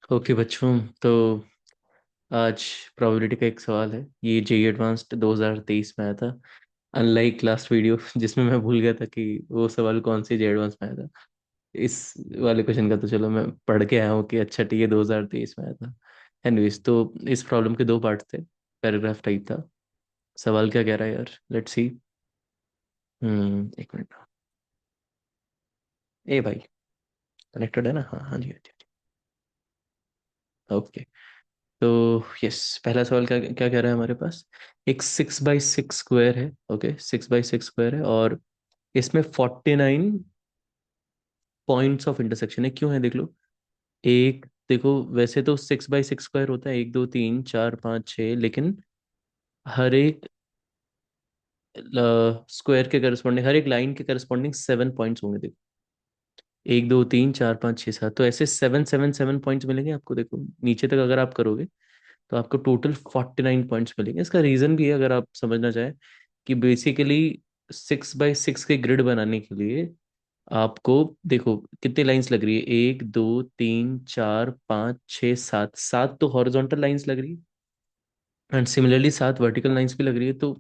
Okay बच्चों, तो आज प्रोबेबिलिटी का एक सवाल है। ये जेई एडवांस्ड 2023 में आया था। अनलाइक लास्ट वीडियो जिसमें मैं भूल गया था कि वो सवाल कौन से जेई एडवांस में आया था। इस वाले क्वेश्चन का तो चलो मैं पढ़ के आया हूँ कि अच्छा ठीक है 2023 में आया था। एनीवेज, तो इस प्रॉब्लम के दो पार्ट थे। पैराग्राफ टाइप था। सवाल क्या कह रहा है यार, लेट्स सी। एक मिनट। ए भाई, कनेक्टेड है ना? हाँ हाँ जी, हाँ जी। ओके। तो यस, पहला सवाल क्या क्या कह रहा है हमारे पास। एक 6x6 स्क्वायर है। ओके, 6x6 स्क्वायर है और इसमें 49 पॉइंट्स ऑफ इंटरसेक्शन है। क्यों है देख लो। एक देखो, वैसे तो 6x6 स्क्वायर होता है 1 2 3 4 5 6, लेकिन हर एक स्क्वायर के करस्पॉन्डिंग, हर एक लाइन के करस्पॉन्डिंग 7 पॉइंट्स होंगे। देखो, 1 2 3 4 5 6 7, तो ऐसे 7 7 7 पॉइंट्स मिलेंगे आपको। देखो नीचे तक अगर आप करोगे तो आपको टोटल 49 पॉइंट्स मिलेंगे। इसका रीजन भी है, अगर आप समझना चाहें, कि बेसिकली 6x6 के ग्रिड बनाने के लिए आपको देखो कितनी लाइंस लग रही है। 1 2 3 4 5 6 7, सात तो हॉरिजॉन्टल लाइंस लग रही है एंड सिमिलरली सात वर्टिकल लाइंस भी लग रही है। तो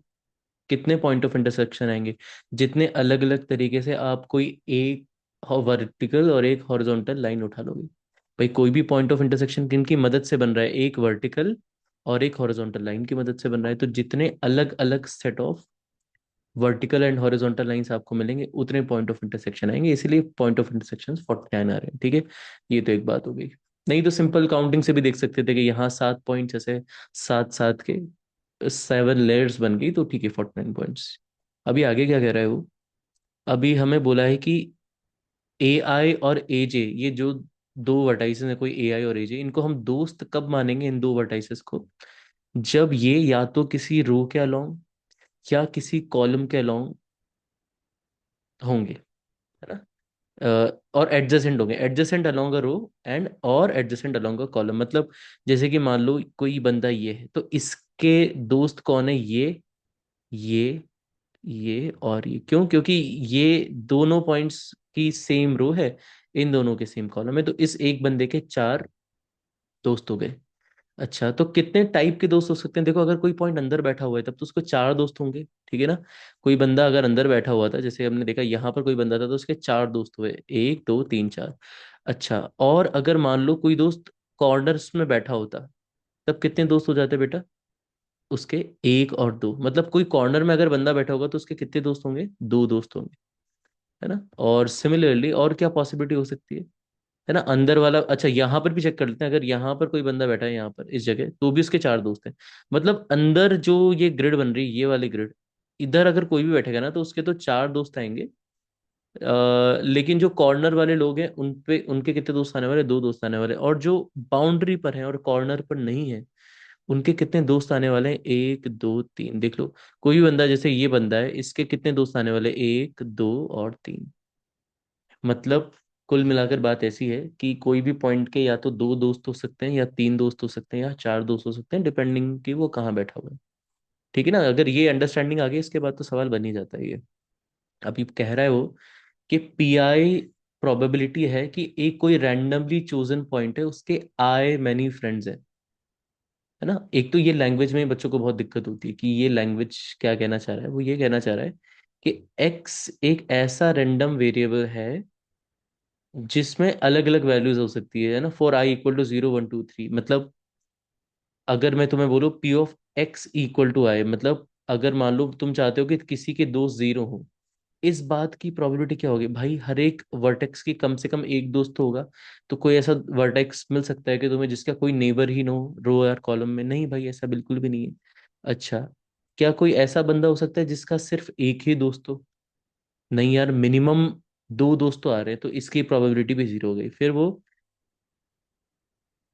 कितने पॉइंट ऑफ इंटरसेक्शन आएंगे? जितने अलग अलग तरीके से आप कोई एक वर्टिकल और एक हॉरिजॉन्टल लाइन उठा लोगे। भाई कोई भी पॉइंट ऑफ इंटरसेक्शन किन की मदद से बन रहा है? एक वर्टिकल और एक हॉरिजॉन्टल लाइन की मदद से बन रहा है। तो जितने अलग अलग set of vertical and horizontal lines आपको मिलेंगे उतने पॉइंट ऑफ इंटरसेक्शन आएंगे। इसीलिए पॉइंट ऑफ इंटरसेक्शन 49 आ रहे हैं। ठीक है, ये तो एक बात हो गई। नहीं तो सिंपल काउंटिंग से भी देख सकते थे कि यहाँ सात पॉइंट्स ऐसे, सात सात के 7 लेयर्स बन गई, तो ठीक है 49 पॉइंट्स। अभी आगे क्या कह रहा है वो। अभी हमें बोला है कि ए आई और ए जे, ये जो दो वर्टाइसेस हैं, कोई ए आई और ए जे, इनको हम दोस्त कब मानेंगे इन दो वर्टाइसेस को? जब ये या तो किसी रो के अलोंग या किसी कॉलम के अलोंग होंगे, है ना? और एडजेसेंट होंगे, adjacent along a row and और एडजेसेंट अलोंग अ कॉलम। मतलब जैसे कि मान लो कोई बंदा ये है, तो इसके दोस्त कौन है? ये ये और ये। क्यों? क्योंकि ये दोनों पॉइंट्स की सेम रो है, इन दोनों के सेम कॉलम है, तो इस एक बंदे के चार दोस्त हो गए। अच्छा, तो कितने टाइप के दोस्त हो सकते हैं? देखो, अगर कोई पॉइंट अंदर बैठा हुआ है तब तो उसको चार दोस्त होंगे, ठीक है ना? कोई बंदा अगर अंदर बैठा हुआ था, जैसे हमने देखा यहाँ पर कोई बंदा था, तो उसके चार दोस्त हुए, 1 2 3 4। अच्छा, और अगर मान लो कोई दोस्त कॉर्नर्स में बैठा होता, तब कितने दोस्त हो जाते बेटा? उसके एक और दो, मतलब कोई कॉर्नर में अगर बंदा बैठा होगा तो उसके कितने दोस्त होंगे? दो दोस्त होंगे, है ना? और सिमिलरली और क्या पॉसिबिलिटी हो सकती है ना? अंदर वाला, अच्छा यहाँ पर भी चेक कर लेते हैं। अगर यहाँ पर कोई बंदा बैठा है यहाँ पर इस जगह, तो भी उसके चार दोस्त हैं। मतलब अंदर जो ये ग्रिड बन रही है, ये वाली ग्रिड, इधर अगर कोई भी बैठेगा ना तो उसके तो चार दोस्त आएंगे। लेकिन जो कॉर्नर वाले लोग हैं उन पे, उनके कितने दोस्त आने वाले? दो दोस्त आने वाले। और जो बाउंड्री पर है और कॉर्नर पर नहीं है, उनके कितने दोस्त आने वाले हैं? 1 2 3, देख लो। कोई भी बंदा, जैसे ये बंदा है, इसके कितने दोस्त आने वाले? 1 2 और 3। मतलब कुल मिलाकर बात ऐसी है कि कोई भी पॉइंट के या तो दो दोस्त हो सकते हैं, या तीन दोस्त हो सकते हैं, या चार दोस्त हो सकते हैं, डिपेंडिंग कि वो कहाँ बैठा हुआ है। ठीक है ना? अगर ये अंडरस्टैंडिंग आ गई, इसके बाद तो सवाल बन ही जाता है ये। अभी कह रहा है वो कि पी आई प्रोबेबिलिटी है कि एक कोई रैंडमली चोजन पॉइंट है, उसके आई मैनी फ्रेंड्स है ना? एक तो ये लैंग्वेज में बच्चों को बहुत दिक्कत होती है कि ये लैंग्वेज क्या कहना चाह रहा है। वो ये कहना चाह रहा है कि एक्स एक ऐसा रैंडम वेरिएबल है जिसमें अलग अलग वैल्यूज हो सकती है ना? फॉर आई इक्वल टू 0 1 2 3, मतलब अगर मैं तुम्हें बोलूँ P of X equal to I, मतलब अगर मान लो तुम चाहते हो कि किसी के दोस्त जीरो हो, इस बात की प्रोबेबिलिटी क्या होगी भाई? हर एक वर्टेक्स की कम से कम एक दोस्त तो होगा। तो कोई ऐसा वर्टेक्स मिल सकता है कि तुम्हें जिसका कोई नेबर ही ना हो रो या कॉलम में? नहीं भाई, ऐसा बिल्कुल भी नहीं है। अच्छा, क्या कोई ऐसा बंदा हो सकता है जिसका सिर्फ एक ही दोस्त हो? नहीं यार, मिनिमम दो दोस्त तो आ रहे हैं, तो इसकी प्रोबेबिलिटी भी जीरो हो गई। फिर वो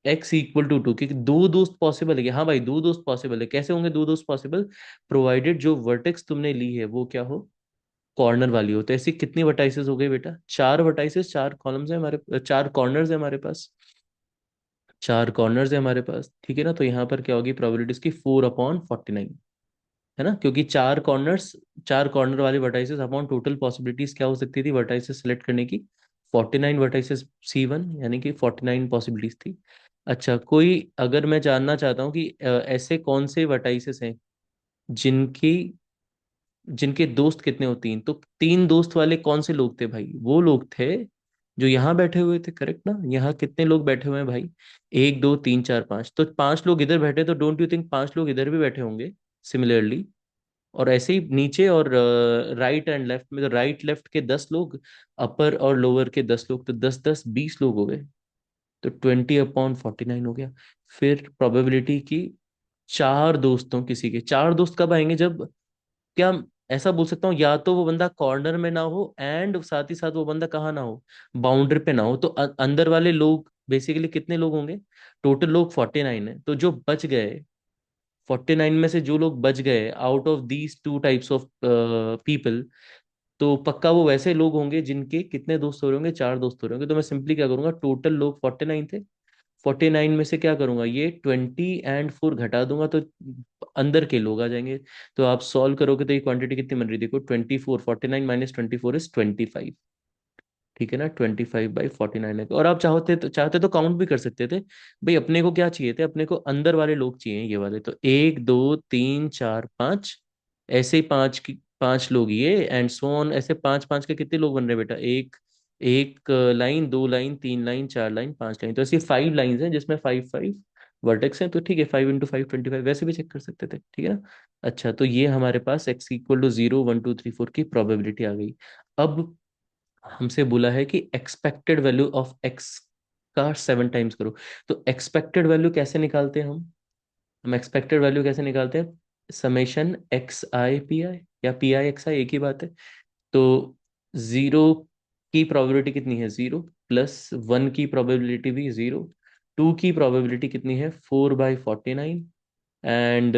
एक्स इक्वल टू टू, क्योंकि दो दोस्त पॉसिबल है कि हाँ भाई दो दोस्त पॉसिबल है। कैसे होंगे दो दोस्त पॉसिबल? प्रोवाइडेड जो वर्टेक्स तुमने ली है वो क्या हो? कॉर्नर वाली हो। तो ऐसी कितनी वर्टाइसेस हो गई बेटा? चार वर्टाइसेस, चार कॉलम्स है हमारे, चार कॉर्नर्स है हमारे पास। चार कॉर्नर्स है हमारे पास, ठीक है ना? तो यहाँ पर क्या होगी प्रोबेबिलिटीज की? 4/49, है ना? क्योंकि चार कॉर्नर्स, चार कॉर्नर वाले वर्टाइसेस अपॉन टोटल पॉसिबिलिटीज क्या हो सकती थी वर्टाइसेस सेलेक्ट करने की? 49 वर्टाइसेस C1, यानी कि 49 पॉसिबिलिटीज थी। अच्छा, कोई, अगर मैं जानना चाहता हूँ कि ऐसे कौन से वर्टाइसेस हैं जिनकी जिनके दोस्त कितने हो, तीन, तो तीन दोस्त वाले कौन से लोग थे भाई? वो लोग थे जो यहाँ बैठे हुए थे, करेक्ट ना? यहाँ कितने लोग बैठे हुए हैं भाई? एक, दो, तीन, चार, पांच, तो पांच लोग इधर बैठे, तो डोंट यू थिंक पांच लोग इधर भी बैठे होंगे सिमिलरली? और ऐसे ही नीचे और राइट एंड लेफ्ट में, तो राइट लेफ्ट के 10 लोग, अपर और लोअर के 10 लोग, तो 10, 10, 20 लोग हो गए। तो 20/49 हो गया। फिर प्रोबेबिलिटी की, चार दोस्तों, किसी के चार दोस्त कब आएंगे? जब, क्या ऐसा बोल सकता हूँ, या तो वो बंदा कॉर्नर में ना हो, एंड साथ ही साथ वो बंदा कहाँ ना हो, बाउंड्री पे ना हो, तो अंदर वाले लोग बेसिकली कितने लोग होंगे? टोटल लोग 49 है, तो जो बच गए 49 में से जो लोग बच गए out of these two types of people, तो पक्का वो वैसे लोग होंगे जिनके कितने दोस्त हो रहे होंगे? चार दोस्त हो रहे होंगे। तो मैं सिंपली क्या करूंगा, टोटल लोग 49 थे, 49 में से क्या करूंगा, ये 20 और 4 घटा दूंगा, तो अंदर के लोग आ जाएंगे। तो आप सॉल्व करोगे तो ये क्वांटिटी कितनी बन रही है, देखो, 24, 49 - 24 इज 25। ठीक है ना? 25/49 है। और आप चाहते तो काउंट भी कर सकते थे। भाई अपने को क्या चाहिए थे? अपने को अंदर वाले लोग चाहिए, ये वाले, तो एक, दो, तीन, चार, पाँच, ऐसे ही पांच की पांच लोग ये, एंड सो ऑन, ऐसे पांच पांच के कितने लोग बन रहे हैं बेटा? एक, एक लाइन, दो लाइन, तीन लाइन, चार लाइन, पांच लाइन, तो ऐसी 5 लाइंस हैं जिसमें 5 5 वर्टेक्स हैं। तो ठीक है, 5 × 5 25, वैसे भी चेक कर सकते थे, ठीक है ना? अच्छा, तो ये हमारे पास x = 0, 1 2 3 4 की प्रोबेबिलिटी आ गई। अब हमसे बोला है कि एक्सपेक्टेड वैल्यू ऑफ एक्स का 7 टाइम्स करो। तो एक्सपेक्टेड वैल्यू कैसे निकालते हैं हम एक्सपेक्टेड वैल्यू कैसे निकालते हैं? Σ(xi)Pi या Pi(xi), एक ही बात है। तो 0 की प्रोबेबिलिटी कितनी है? 0, प्लस 1 की प्रोबेबिलिटी भी 0, 2 की प्रोबेबिलिटी कितनी है? 4/49, एंड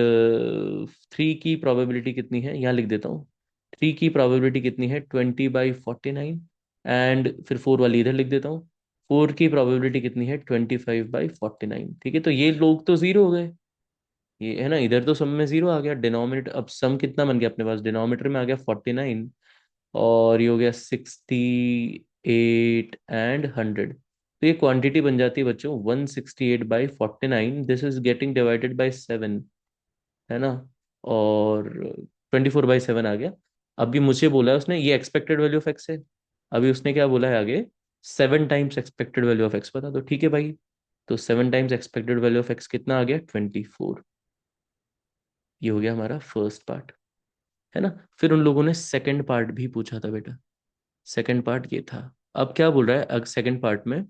3 की प्रोबेबिलिटी कितनी है? यहाँ लिख देता हूँ। 3 की प्रोबेबिलिटी कितनी है? 20/49, एंड फिर 4 वाली इधर लिख देता हूँ। 4 की प्रोबेबिलिटी कितनी है? 25/49। ठीक है, तो ये लोग तो जीरो हो गए, ये है ना, इधर तो सम में जीरो आ गया। डिनोमिनेटर, अब सम कितना बन गया अपने पास? डिनोमिनेटर में आ गया 49, और ये हो गया 68 एंड 100। तो ये क्वांटिटी बन जाती है बच्चों 168/49, this is getting divided by 7, है ना? और 24/7 आ गया। अभी मुझे बोला है उसने, ये एक्सपेक्टेड वैल्यू ऑफ एक्स है। अभी उसने क्या बोला है आगे? 7 times expected value of x, बता दो। ठीक है भाई, तो 7 times expected value of x कितना आ गया? 24। ये हो गया हमारा फर्स्ट पार्ट, है ना? फिर उन लोगों ने सेकंड पार्ट भी पूछा था बेटा। सेकंड पार्ट ये था। अब क्या बोल रहा है सेकंड पार्ट में,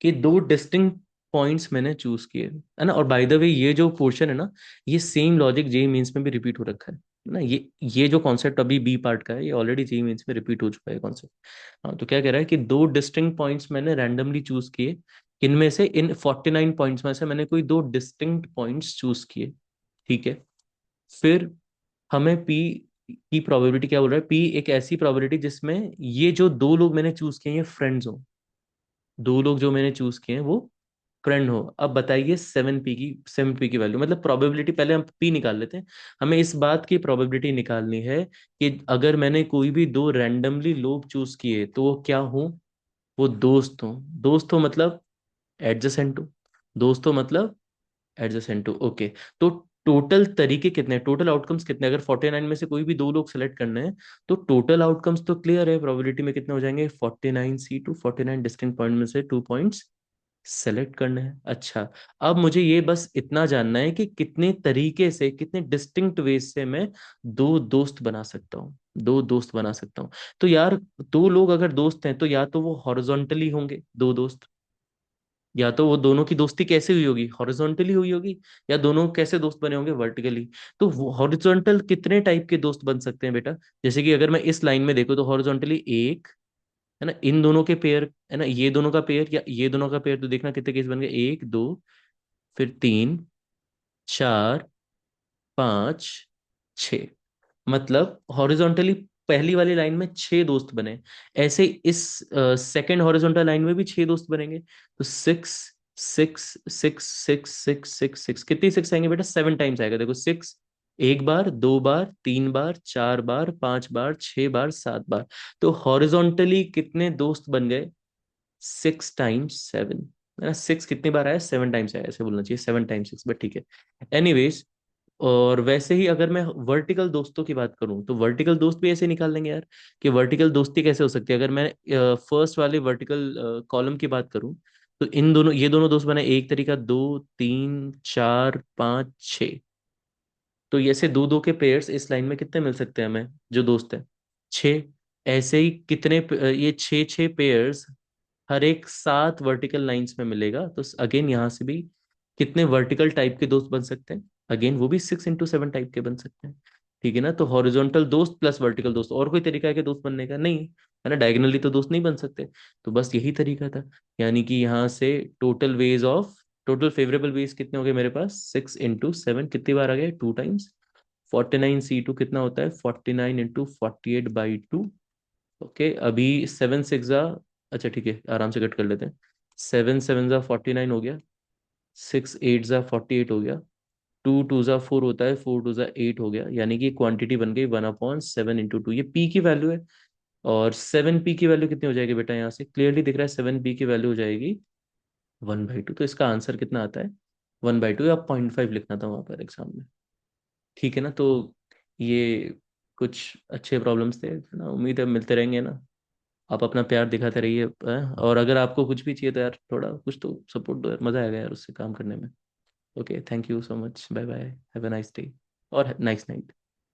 कि दो डिस्टिंक्ट पॉइंट्स मैंने चूज किए, है ना? और बाय द वे, ये जो पोर्शन है ना, ये सेम लॉजिक जेई मेंस में भी रिपीट हो रखा है ना? ये जो कॉन्सेप्ट अभी बी पार्ट का है, ये ऑलरेडी जेई मेंस में रिपीट हो चुका है कॉन्सेप्ट। हाँ, तो क्या कह रहा है कि दो डिस्टिंक्ट पॉइंट्स मैंने रैंडमली चूज किए। इनमें से, इन 49 पॉइंट्स में से मैंने कोई दो डिस्टिंक्ट पॉइंट्स चूज किए। ठीक है, फिर हमें पी की प्रोबेबिलिटी, क्या बोल रहा है, पी एक ऐसी प्रोबेबिलिटी जिसमें ये जो दो लोग मैंने चूज किए हैं फ्रेंड्स हो, दो लोग जो मैंने चूज किए हैं वो फ्रेंड हो। अब बताइए 7p की वैल्यू, मतलब प्रोबेबिलिटी, पहले हम पी निकाल लेते हैं। हमें इस बात की प्रोबेबिलिटी निकालनी है कि अगर मैंने कोई भी दो रैंडमली लोग चूज किए तो वो क्या हो? वो दोस्त हो। दोस्त हो मतलब एडजेसेंट हो। दोस्त हो मतलब एडजेसेंट टू, ओके। तो टोटल तरीके कितने, टोटल आउटकम्स कितने? अगर 49 में से कोई भी दो लोग सेलेक्ट करने हैं, तो टोटल आउटकम्स तो क्लियर है, प्रोबेबिलिटी में कितने हो जाएंगे? 49C2, 49 डिस्टिंक्ट पॉइंट में से 2 पॉइंट्स सेलेक्ट करने हैं। अच्छा, अब मुझे ये बस इतना जानना है कि कितने तरीके से, कितने डिस्टिंक्ट वेज से मैं दो दोस्त बना सकता हूँ, दो दोस्त बना सकता हूँ। तो यार, दो लोग अगर दोस्त हैं तो या तो वो हॉरिजॉन्टली होंगे दो दोस्त, या तो वो दोनों की दोस्ती कैसे हुई होगी? हॉरिजॉन्टली हुई होगी। या दोनों कैसे दोस्त बने होंगे? वर्टिकली। तो हॉरिजॉन्टल कितने टाइप के दोस्त बन सकते हैं बेटा? जैसे कि अगर मैं इस लाइन में देखूं तो हॉरिजॉन्टली एक, है ना, इन दोनों के पेयर, है ना, ये दोनों का पेयर या ये दोनों का पेयर, तो देखना कितने केस बन गए, एक, दो, फिर तीन, चार, पांच, छ। मतलब हॉरिजॉन्टली पहली वाली लाइन में 6 दोस्त बने। ऐसे इस सेकंड हॉरिजॉन्टल लाइन में भी 6 दोस्त बनेंगे। तो six, six, six, six, six, six, six, कितनी सिक्स आएंगे बेटा? 7 टाइम्स आएगा, देखो, सिक्स, एक बार, दो बार, तीन बार, चार बार, पांच बार, 6 बार, 7 बार। तो हॉरिजॉन्टली कितने दोस्त बन गए? 6 × 7। मेरा 6 कितनी बार आया, 7 टाइम्स आया, ऐसे बोलना चाहिए 7 टाइम्स 6, बट ठीक है। एनीवेज, और वैसे ही अगर मैं वर्टिकल दोस्तों की बात करूं तो वर्टिकल दोस्त भी ऐसे निकाल लेंगे यार, कि वर्टिकल दोस्ती कैसे हो सकती है। अगर मैं फर्स्ट वाले वर्टिकल कॉलम की बात करूं, तो इन दोनों, ये दोनों दोस्त बने, एक तरीका, 2 3 4 5 6। तो ये ऐसे दो दो के पेयर्स इस लाइन में कितने मिल सकते हैं हमें जो दोस्त है, 6। ऐसे ही कितने ये 6 6 पेयर्स हर एक 7 वर्टिकल लाइंस में मिलेगा, तो अगेन यहाँ से भी कितने वर्टिकल टाइप के दोस्त बन सकते हैं, अगेन वो भी 6 × 7 टाइप के बन सकते हैं। ठीक है ना, तो हॉरिजॉन्टल दोस्त प्लस वर्टिकल दोस्त, और कोई तरीका है कि दोस्त बनने का? नहीं है ना, डायगोनली तो दोस्त नहीं बन सकते। तो बस यही तरीका था, यानी कि यहाँ से टोटल फेवरेबल वेज कितने हो गए मेरे पास, 6 × 7, कितनी बार आ गए, 2 टाइम्स। 49 C2 कितना होता है, 49 × 48/2। ओके, अभी 7 6 अच्छा ठीक है, आराम से कट कर लेते हैं। 7 7 49 हो गया, 6 8 48 हो गया, 2 2 4 होता है, 4 2 8 हो गया, यानी कि क्वांटिटी बन गई 1/7 × 2। ये पी की वैल्यू है। और 7 पी की वैल्यू कितनी हो जाएगी बेटा, यहाँ से क्लियरली दिख रहा है, 7 पी की वैल्यू हो जाएगी 1/2। तो इसका आंसर कितना आता है, 1/2, या 0.5 लिखना था वहां पर एग्जाम में। ठीक है ना, तो ये कुछ अच्छे प्रॉब्लम्स थे ना, उम्मीद है मिलते रहेंगे ना। आप अपना प्यार दिखाते रहिए, और अगर आपको कुछ भी चाहिए तो यार थोड़ा कुछ तो सपोर्ट दो यार, मजा आएगा यार उससे काम करने में। Okay, thank you so much, bye bye, have a nice day और नाइस नाइट।